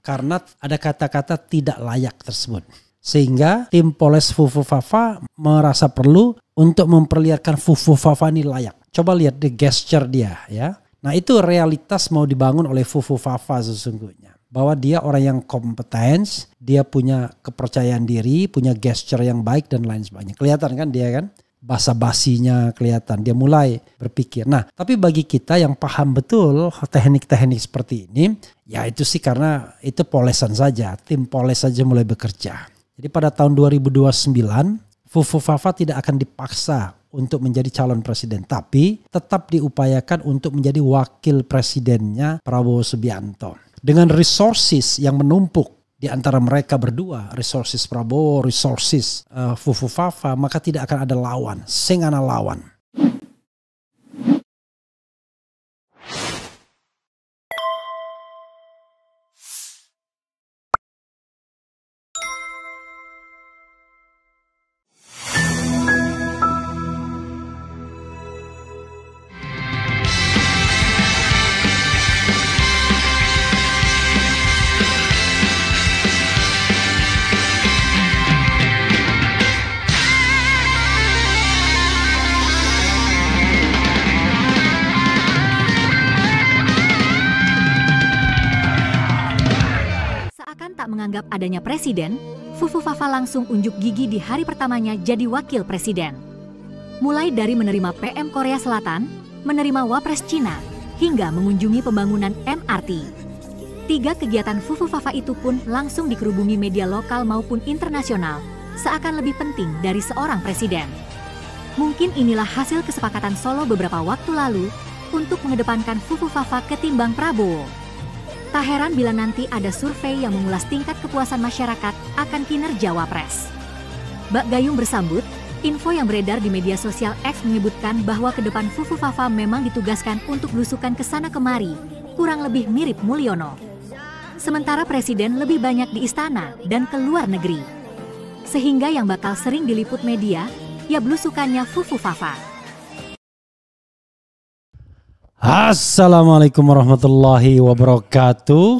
karena ada kata-kata tidak layak tersebut. Sehingga tim Polres Fufufafa merasa perlu untuk memperlihatkan Fufufafa ini layak. Coba lihat the gesture dia ya. Nah itu realitas mau dibangun oleh Fufufafa sesungguhnya. Bahwa dia orang yang kompeten, dia punya kepercayaan diri, punya gesture yang baik dan lain sebagainya. Kelihatan kan dia kan? Basa-basinya kelihatan. Dia mulai berpikir. Nah tapi bagi kita yang paham betul teknik-teknik seperti ini. Ya itu sih karena itu polesan saja. Tim poles saja mulai bekerja. Jadi pada tahun 2029 Fufufafa tidak akan dipaksa untuk menjadi calon presiden. Tapi tetap diupayakan untuk menjadi wakil presidennya Prabowo Subianto. Dengan resources yang menumpuk di antara mereka berdua. Resources Prabowo, resources Fufufafa. Maka tidak akan ada lawan. Sing ana lawan. Tak menganggap adanya presiden, Fufufafa langsung unjuk gigi di hari pertamanya jadi wakil presiden. Mulai dari menerima PM Korea Selatan, menerima Wapres Cina, hingga mengunjungi pembangunan MRT. 3 kegiatan Fufufafa itu pun langsung dikerubungi media lokal maupun internasional, seakan lebih penting dari seorang presiden. Mungkin inilah hasil kesepakatan Solo beberapa waktu lalu untuk mengedepankan Fufufafa ketimbang Prabowo. Tak heran bila nanti ada survei yang mengulas tingkat kepuasan masyarakat akan kinerja Wapres. Bak Gayung bersambut, info yang beredar di media sosial X menyebutkan bahwa ke depan Fufufafa memang ditugaskan untuk belusukan ke sana kemari, kurang lebih mirip Mulyono. Sementara presiden lebih banyak di istana dan ke luar negeri. Sehingga yang bakal sering diliput media, ya belusukannya Fufufafa. Assalamualaikum warahmatullahi wabarakatuh.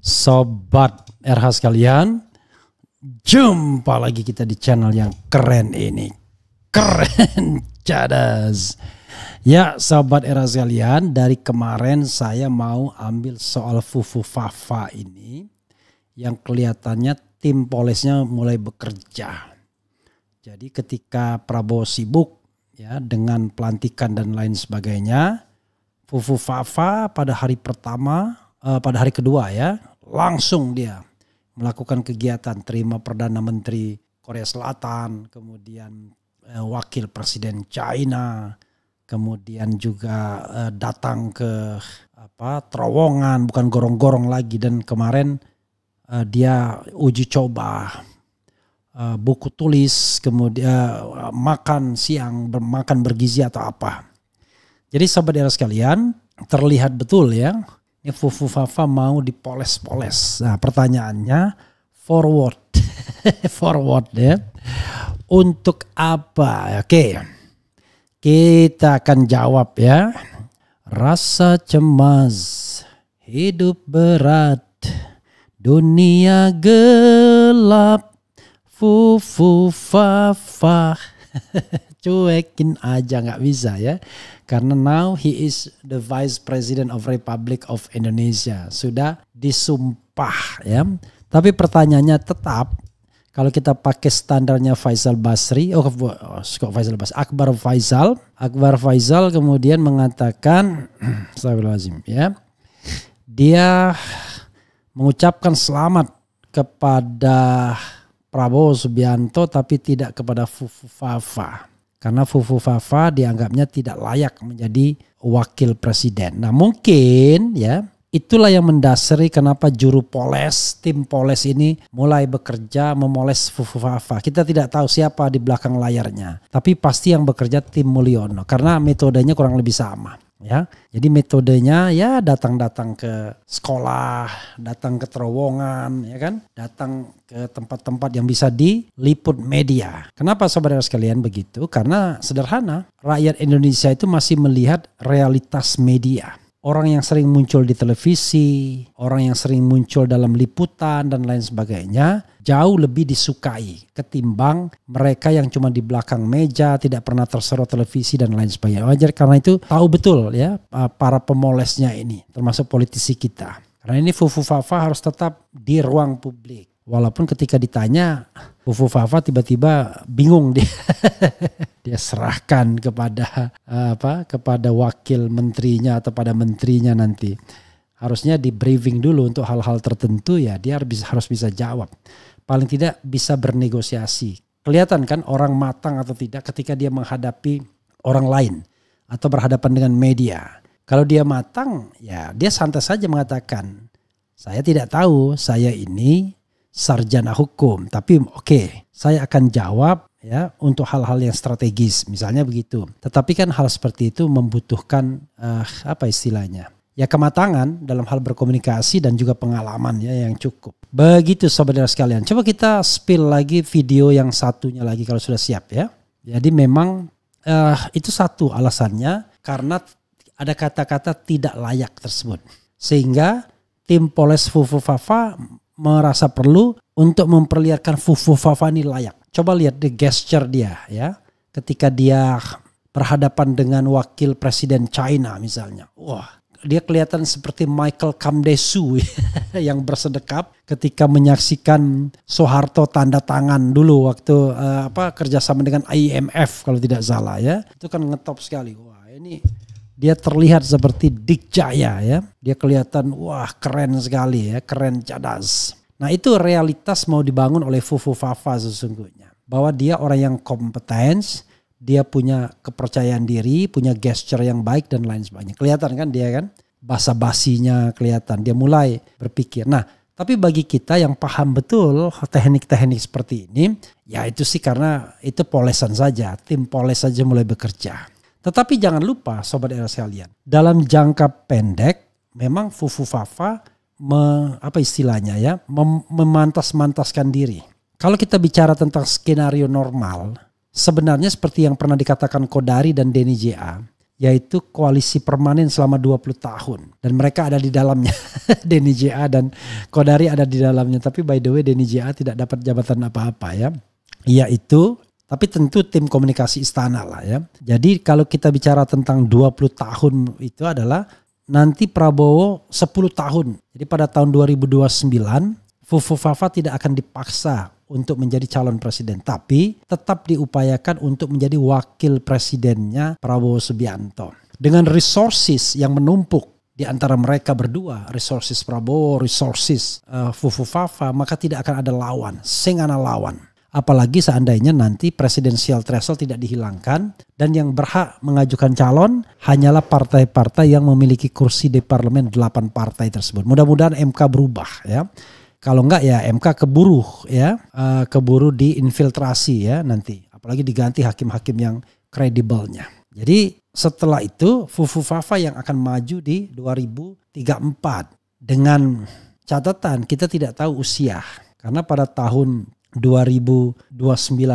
Sobat RH sekalian, jumpa lagi kita di channel yang keren ini. Keren cadas. Ya sobat RH sekalian, dari kemarin saya mau ambil soal Fufufafa ini. Yang kelihatannya tim polesnya mulai bekerja. Jadi ketika Prabowo sibuk ya dengan pelantikan dan lain sebagainya, Fufufafa pada hari pertama, pada hari kedua ya, langsung dia melakukan kegiatan terima Perdana Menteri Korea Selatan, kemudian wakil presiden China, kemudian juga datang ke terowongan, bukan gorong-gorong lagi, dan kemarin dia uji coba buku tulis, kemudian makan siang, makan bergizi atau apa. Jadi sahabat daerah sekalian, terlihat betul ya, ini Fufufafa mau dipoles-poles. Nah pertanyaannya, forward, forward ya. Untuk apa? Oke, kita akan jawab ya. Rasa cemas, hidup berat, dunia gelap, Fufufafa. Cuekin aja nggak bisa ya. Karena now he is the Vice President of Republic of Indonesia. Sudah disumpah ya. Tapi pertanyaannya tetap, kalau kita pakai standarnya Faisal Basri, Faisal Basri, Akbar Faisal kemudian mengatakan, astagfirullahaladzim ya, dia mengucapkan selamat kepada Prabowo Subianto tapi tidak kepada Fufufafa. Karena Fufufafa dianggapnya tidak layak menjadi wakil presiden. Nah mungkin ya itulah yang mendasari kenapa juru poles, tim poles ini mulai bekerja memoles Fufufafa. Kita tidak tahu siapa di belakang layarnya. Tapi pasti yang bekerja tim Mulyono. Karena metodenya kurang lebih sama. Ya, jadi metodenya ya datang-datang ke sekolah, datang ke terowongan, ya kan, datang ke tempat-tempat yang bisa diliput media. Kenapa saudara sekalian begitu? Karena sederhana, rakyat Indonesia itu masih melihat realitas media. orang yang sering muncul di televisi, orang yang sering muncul dalam liputan dan lain sebagainya jauh lebih disukai ketimbang mereka yang cuma di belakang meja, tidak pernah tersorot televisi dan lain sebagainya. Wajar karena itu tahu betul ya para pemolesnya ini, termasuk politisi kita. Karena ini Fufu Fafa harus tetap di ruang publik. Walaupun ketika ditanya, Fufu Fafa tiba-tiba bingung dia. Dia serahkan kepada wakil menterinya atau pada menterinya nanti. Harusnya di briefing dulu untuk hal-hal tertentu ya dia harus bisa jawab. Paling tidak bisa bernegosiasi. Kelihatan kan orang matang atau tidak ketika dia menghadapi orang lain atau berhadapan dengan media. Kalau dia matang ya dia santai saja mengatakan, saya tidak tahu, saya ini sarjana hukum, tapi oke, saya akan jawab ya untuk hal-hal yang strategis, misalnya begitu. Tetapi kan hal seperti itu membutuhkan ya kematangan dalam hal berkomunikasi dan juga pengalaman ya yang cukup. Begitu saudara sekalian. Coba kita spill lagi video yang satunya lagi kalau sudah siap ya. Jadi memang itu satu alasannya karena ada kata-kata tidak layak tersebut. Sehingga tim Poles Fufu Fafa merasa perlu untuk memperlihatkan Fufu Fafa ini layak. Coba lihat the gesture dia ya. Ketika dia berhadapan dengan wakil presiden China misalnya. Wah, dia kelihatan seperti Michael Kamdesu yang bersedekap ketika menyaksikan Soeharto tanda tangan dulu waktu kerjasama dengan IMF kalau tidak salah ya. Itu kan ngetop sekali. Wah, ini dia terlihat seperti dikjaya ya. Dia kelihatan wah keren sekali ya, keren cadas. Nah itu realitas mau dibangun oleh Fufu Fafa sesungguhnya. Bahwa dia orang yang kompeten, dia punya kepercayaan diri, punya gesture yang baik dan lain sebagainya. Kelihatan kan dia kan, basa-basinya kelihatan. Dia mulai berpikir. Nah tapi bagi kita yang paham betul teknik-teknik seperti ini, ya itu sih karena itu polesan saja, tim poles saja mulai bekerja. Tetapi jangan lupa sobat era sekalian, dalam jangka pendek memang Fufu Fafa memantas-mantaskan diri. Kalau kita bicara tentang skenario normal, sebenarnya seperti yang pernah dikatakan Kodari dan Denny JA, yaitu koalisi permanen selama 20 tahun. Dan mereka ada di dalamnya, Denny JA dan Kodari ada di dalamnya. Tapi by the way Denny JA tidak dapat jabatan apa-apa ya. Yaitu tapi tentu tim komunikasi istana lah ya. Jadi kalau kita bicara tentang 20 tahun itu adalah nanti Prabowo 10 tahun. Jadi pada tahun 2029 Fufu Fafa tidak akan dipaksa untuk menjadi calon presiden. Tapi tetap diupayakan untuk menjadi wakil presidennya Prabowo Subianto. Dengan resources yang menumpuk di antara mereka berdua. Resources Prabowo, resources Fufu Fafa. Maka tidak akan ada lawan. Sengana lawan. Apalagi seandainya nanti presidensial threshold tidak dihilangkan dan yang berhak mengajukan calon hanyalah partai-partai yang memiliki kursi di parlemen 8 partai tersebut. Mudah-mudahan MK berubah ya. Kalau enggak ya MK keburu diinfiltrasi ya nanti. Apalagi diganti hakim-hakim yang kredibelnya. Jadi setelah itu Fufu Fafa yang akan maju di 2034 dengan catatan kita tidak tahu usia. Karena pada tahun 2029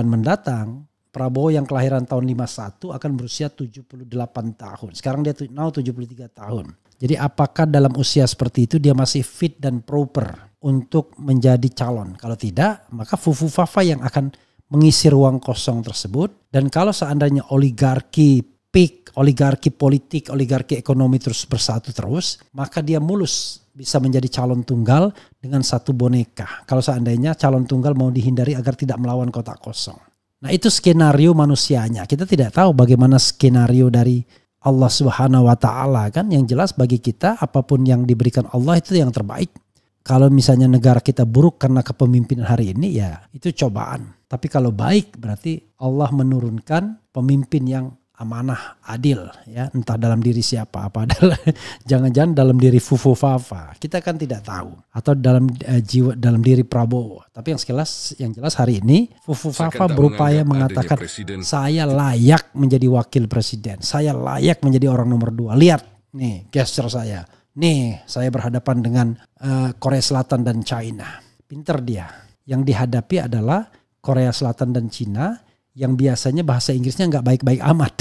mendatang Prabowo yang kelahiran tahun 51 akan berusia 78 tahun. Sekarang dia 73 tahun. Jadi apakah dalam usia seperti itu dia masih fit dan proper untuk menjadi calon? Kalau tidak maka Fufu Fafa yang akan mengisi ruang kosong tersebut. Dan kalau seandainya oligarki peak, oligarki politik, oligarki ekonomi terus bersatu terus, maka dia mulus bisa menjadi calon tunggal dengan satu boneka. Kalau seandainya calon tunggal mau dihindari agar tidak melawan kotak kosong. Nah itu skenario manusianya. Kita tidak tahu bagaimana skenario dari Allah Subhanahu wa Ta'ala kan. Yang jelas bagi kita apapun yang diberikan Allah itu yang terbaik. Kalau misalnya negara kita buruk karena kepemimpinan hari ini ya itu cobaan. Tapi kalau baik berarti Allah menurunkan pemimpin yang amanah, adil ya, entah dalam diri siapa, apa adalah jangan-jangan dalam diri Fufu Fafa, kita kan tidak tahu, atau dalam dalam diri Prabowo. Tapi yang jelas hari ini Fufu Fafa berupaya mengatakan saya layak menjadi wakil presiden, saya layak menjadi orang nomor 2. Lihat nih gesture saya, nih saya berhadapan dengan Korea Selatan dan China. Pinter dia. Yang dihadapi adalah Korea Selatan dan China yang biasanya bahasa Inggrisnya nggak baik-baik amat.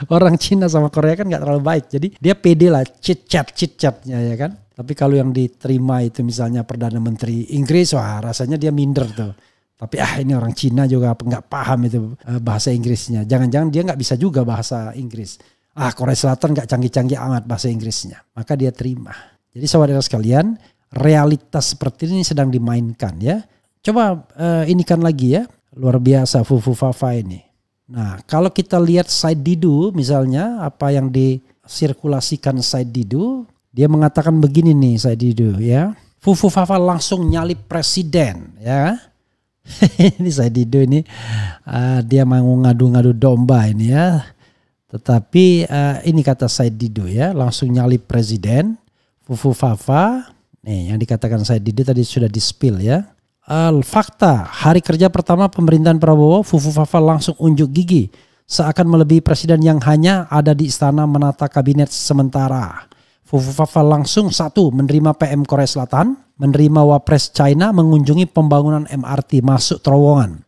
Orang Cina sama Korea kan nggak terlalu baik, jadi dia pede lah chit-chatnya ya kan. Tapi kalau yang diterima itu misalnya Perdana Menteri Inggris, wah rasanya dia minder tuh. Tapi ini orang Cina juga nggak paham itu bahasa Inggrisnya. Jangan-jangan dia nggak bisa juga bahasa Inggris. Korea Selatan nggak canggih-canggih amat bahasa Inggrisnya. Maka dia terima. Jadi saudara sekalian, realitas seperti ini sedang dimainkan ya. Coba ini kan lagi ya. Luar biasa Fufu Fafa ini. Nah, kalau kita lihat Said Didu misalnya, apa yang disirkulasikan Said Didu, dia mengatakan begini nih Said Didu ya. Fufu Fafa langsung nyalip presiden ya. Ini Said Didu ini dia mau ngadu-ngadu domba ini ya. Tetapi ini kata Said Didu ya, langsung nyalip presiden. Fufu Fafa, nih yang dikatakan Said Didu tadi sudah di-spill ya. Fakta, hari kerja pertama pemerintahan Prabowo, Fufu Fafa langsung unjuk gigi seakan melebihi presiden yang hanya ada di istana menata kabinet sementara. Fufu Fafa langsung menerima PM Korea Selatan, menerima Wapres China, mengunjungi pembangunan MRT masuk terowongan.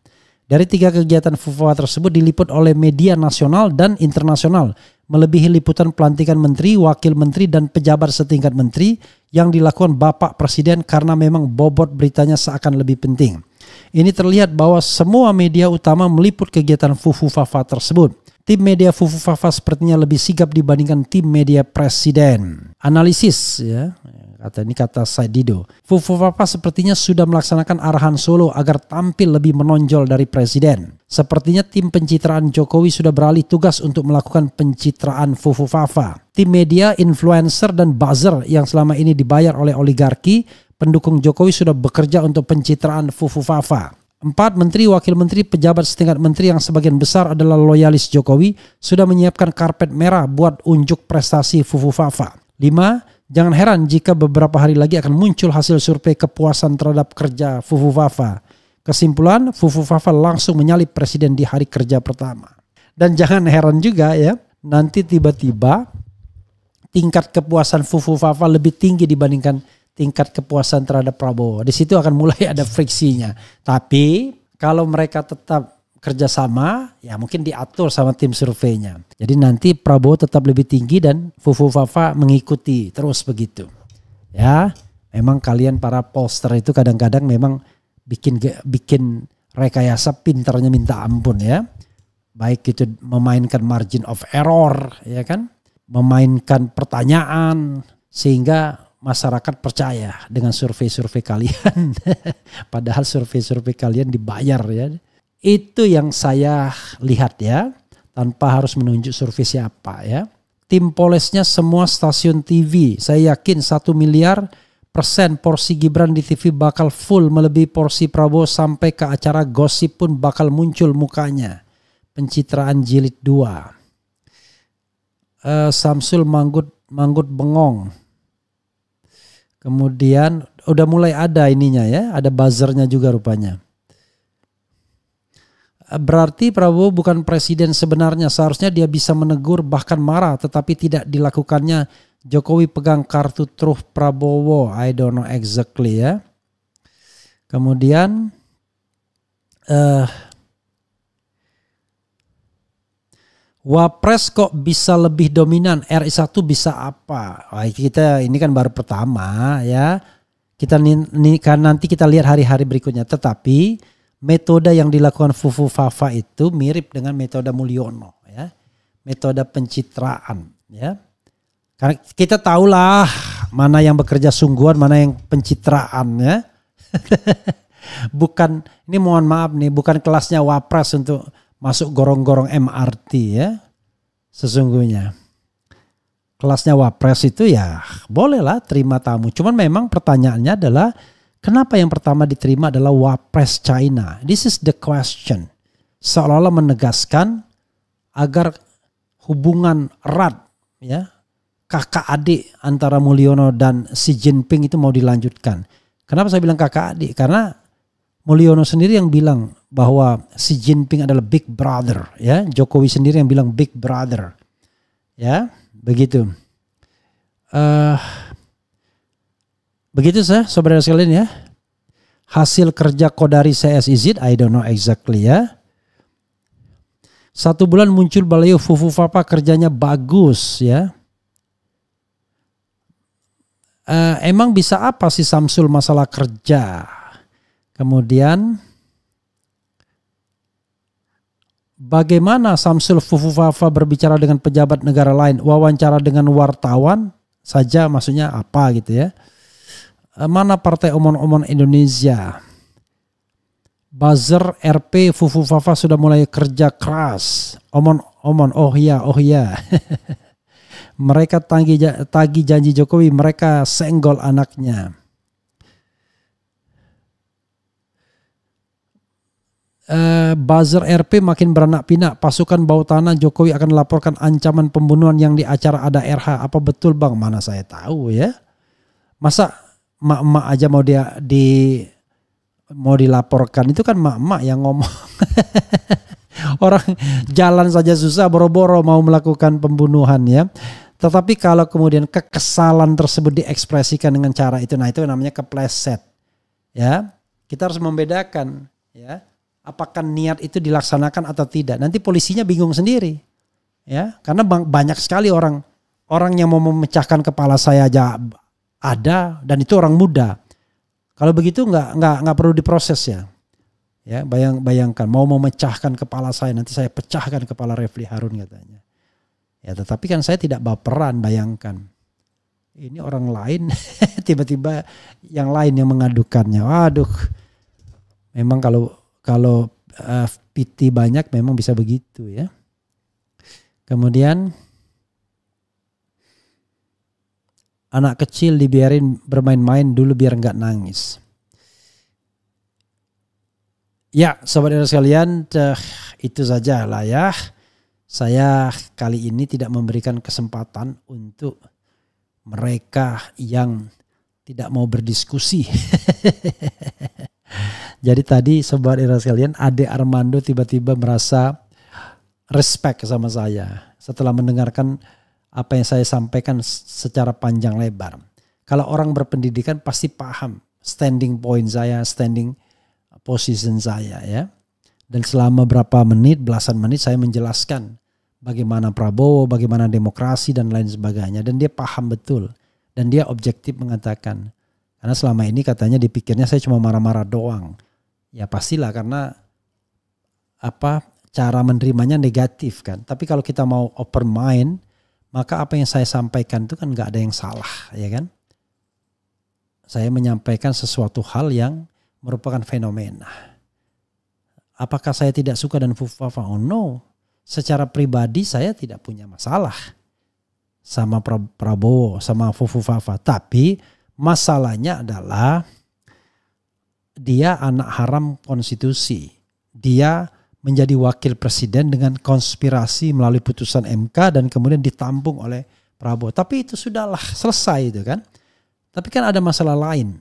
Dari 3 kegiatan Fufu Fafa tersebut diliput oleh media nasional dan internasional, melebihi liputan pelantikan menteri, wakil menteri, dan pejabat setingkat menteri yang dilakukan Bapak Presiden karena memang bobot beritanya seakan lebih penting. Ini terlihat bahwa semua media utama meliput kegiatan Fufu Fafa tersebut. Tim media Fufu Fafa sepertinya lebih sigap dibandingkan tim media Presiden. Analisis ya. Kata Said Didu. Fufu Fafa sepertinya sudah melaksanakan arahan Solo agar tampil lebih menonjol dari presiden. Sepertinya tim pencitraan Jokowi sudah beralih tugas untuk melakukan pencitraan Fufu Fafa. Tim media, influencer, dan buzzer yang selama ini dibayar oleh oligarki pendukung Jokowi sudah bekerja untuk pencitraan Fufu Fafa. 4 menteri, wakil menteri, pejabat setingkat menteri yang sebagian besar adalah loyalis Jokowi sudah menyiapkan karpet merah buat unjuk prestasi Fufu Fafa. 5. Jangan heran jika beberapa hari lagi akan muncul hasil survei kepuasan terhadap kerja Fufu Fafa. Kesimpulan, Fufu Fafa langsung menyalip presiden di hari kerja pertama. Dan jangan heran juga ya, nanti tiba-tiba tingkat kepuasan Fufu Fafa lebih tinggi dibandingkan tingkat kepuasan terhadap Prabowo. Di situ akan mulai ada friksinya. Tapi kalau mereka tetap kerjasama, ya mungkin diatur sama tim surveinya. Jadi nanti Prabowo tetap lebih tinggi dan Fufu Fafa mengikuti terus begitu. Ya, memang kalian para pollster itu kadang-kadang memang bikin rekayasa pintarnya minta ampun ya. Baik itu memainkan margin of error ya kan, memainkan pertanyaan sehingga masyarakat percaya dengan survei-survei kalian. Padahal survei-survei kalian dibayar ya. Itu yang saya lihat ya, tanpa harus menunjuk survei siapa ya. Tim polesnya semua stasiun TV, saya yakin 1 miliar % porsi Gibran di TV bakal full melebihi porsi Prabowo sampai ke acara gosip pun bakal muncul mukanya. Pencitraan jilid 2. Samsul manggut bengong. Kemudian udah mulai ada ininya ya, ada buzzernya juga rupanya. Berarti Prabowo bukan presiden sebenarnya, seharusnya dia bisa menegur bahkan marah, tetapi tidak dilakukannya. Jokowi pegang kartu truf Prabowo, I don't know exactly ya. Kemudian Wapres kok bisa lebih dominan, RI1 bisa apa? Kita ini kan baru pertama ya. Kita kan nanti kita lihat hari-hari berikutnya, tetapi metode yang dilakukan Fufu Fafa itu mirip dengan metode Mulyono ya. Metode pencitraan ya. Karena kita tahulah mana yang bekerja sungguhan, mana yang pencitraan ya. Bukan, ini mohon maaf nih, bukan kelasnya Wapres untuk masuk gorong-gorong MRT ya. Sesungguhnya. Kelasnya Wapres itu ya bolehlah terima tamu. Cuman memang pertanyaannya adalah kenapa yang pertama diterima adalah Wapres China? This is the question. Seolah-olah menegaskan agar hubungan erat ya, kakak adik antara Mulyono dan Xi Jinping itu mau dilanjutkan. Kenapa saya bilang kakak adik? Karena Mulyono sendiri yang bilang bahwa Xi Jinping adalah big brother ya. Jokowi sendiri yang bilang big brother. Ya, begitu. Begitu saudara sekalian ya. Hasil kerja Kodari CSIZ, I don't know exactly ya. 1 bulan muncul baliho Fufufafa kerjanya bagus ya. Emang bisa apa sih Samsul masalah kerja? Kemudian bagaimana Samsul Fufufafa berbicara dengan pejabat negara lain? Wawancara dengan wartawan saja maksudnya apa gitu ya? Mana Partai Omon-Omon Indonesia? Buzzer RP Fufufafa sudah mulai kerja keras. Omon, oh iya. Mereka tagih janji Jokowi, mereka senggol anaknya. Buzzer RP makin beranak pinak. Pasukan bawah tanah Jokowi akan laporkan ancaman pembunuhan yang di acara ada RH. Apa betul bang? Mana saya tahu ya. Masa mak-mak aja mau dilaporkan, itu kan mak-mak yang ngomong. Orang jalan saja susah, boro-boro mau melakukan pembunuhan ya. Tetapi kalau kemudian kekesalan tersebut diekspresikan dengan cara itu, nah itu namanya kepleset. Ya, kita harus membedakan ya, apakah niat itu dilaksanakan atau tidak. Nanti polisinya bingung sendiri. Ya, karena banyak sekali orang yang mau memecahkan kepala saya aja ada, dan itu orang muda. Kalau begitu nggak perlu diproses ya. Ya, bayangkan mau memecahkan kepala saya, nanti saya pecahkan kepala Refli Harun katanya. Ya, tetapi kan saya tidak baperan, bayangkan. Ini orang lain tiba-tiba yang lain yang mengadukannya. Waduh. Memang kalau PT banyak memang bisa begitu ya. Kemudian anak kecil dibiarin bermain-main dulu biar nggak nangis. Ya, sobat era sekalian, itu saja lah ya. Saya kali ini tidak memberikan kesempatan untuk mereka yang tidak mau berdiskusi. Jadi tadi sobat era sekalian, Ade Armando tiba-tiba merasa respect sama saya setelah mendengarkan apa yang saya sampaikan secara panjang lebar. Kalau orang berpendidikan pasti paham standing point saya, standing position saya ya. Dan selama belasan menit saya menjelaskan bagaimana Prabowo, bagaimana demokrasi dan lain sebagainya. Dan dia paham betul. Dan dia objektif mengatakan. Karena selama ini katanya dipikirnya saya cuma marah-marah doang. Ya pastilah karena cara menerimanya negatif kan. Tapi kalau kita mau open mind, maka apa yang saya sampaikan itu kan gak ada yang salah, ya kan? Saya menyampaikan sesuatu hal yang merupakan fenomena. Apakah saya tidak suka dan Fufufafa? Oh no. Secara pribadi saya tidak punya masalah sama Prabowo, sama Fufufafa. Tapi masalahnya adalah dia anak haram konstitusi. Dia menjadi wakil presiden dengan konspirasi melalui putusan MK dan kemudian ditampung oleh Prabowo. Tapi itu sudahlah selesai itu kan. Tapi kan ada masalah lain.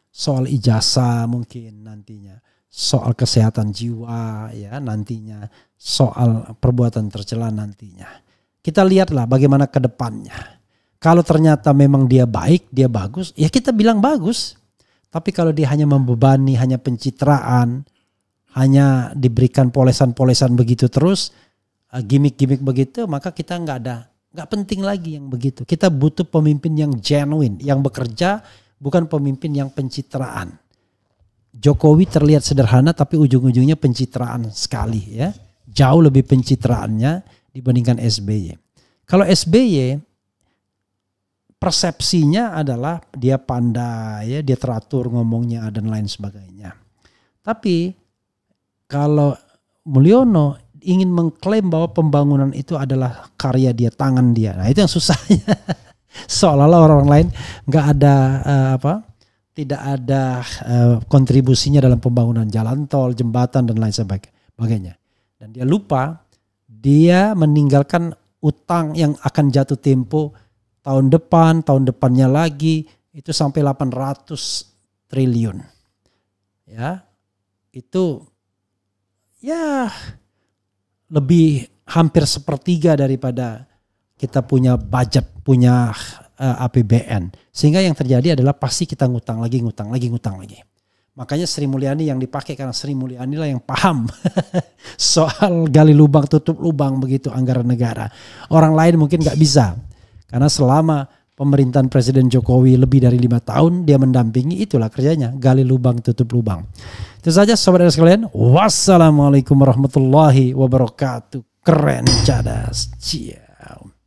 Soal ijazah mungkin nantinya. Soal kesehatan jiwa ya nantinya. Soal perbuatan tercela nantinya. Kita lihatlah bagaimana ke depannya. Kalau ternyata memang dia baik, dia bagus, ya kita bilang bagus. Tapi kalau dia hanya membebani, hanya pencitraan, hanya diberikan polesan-polesan begitu terus, gimmick-gimmick begitu, maka kita nggak penting lagi yang begitu. Kita butuh pemimpin yang genuine, yang bekerja, bukan pemimpin yang pencitraan. Jokowi terlihat sederhana tapi ujung-ujungnya pencitraan sekali ya. Jauh lebih pencitraannya dibandingkan SBY. Kalau SBY persepsinya adalah dia pandai ya, dia teratur ngomongnya dan lain sebagainya. Tapi kalau Mulyono ingin mengklaim bahwa pembangunan itu adalah karya dia, tangan dia. Nah itu yang susahnya. Seolah-olah orang lain nggak ada tidak ada kontribusinya dalam pembangunan jalan tol, jembatan dan lain sebagainya. Dan dia lupa dia meninggalkan utang yang akan jatuh tempo tahun depannya lagi itu sampai 800 triliun. Ya. Itu ya lebih hampir sepertiga daripada kita punya budget, punya APBN. Sehingga yang terjadi adalah pasti kita ngutang lagi. Makanya Sri Mulyani yang dipakai karena Sri Mulyani lah yang paham soal gali lubang tutup lubang begitu anggaran negara. Orang lain mungkin nggak bisa. Karena selama pemerintahan Presiden Jokowi lebih dari 5 tahun dia mendampingi, itulah kerjanya, gali lubang tutup lubang. Itu saja sobat sekalian. Wassalamualaikum warahmatullahi wabarakatuh. Keren, cadas. Ciao.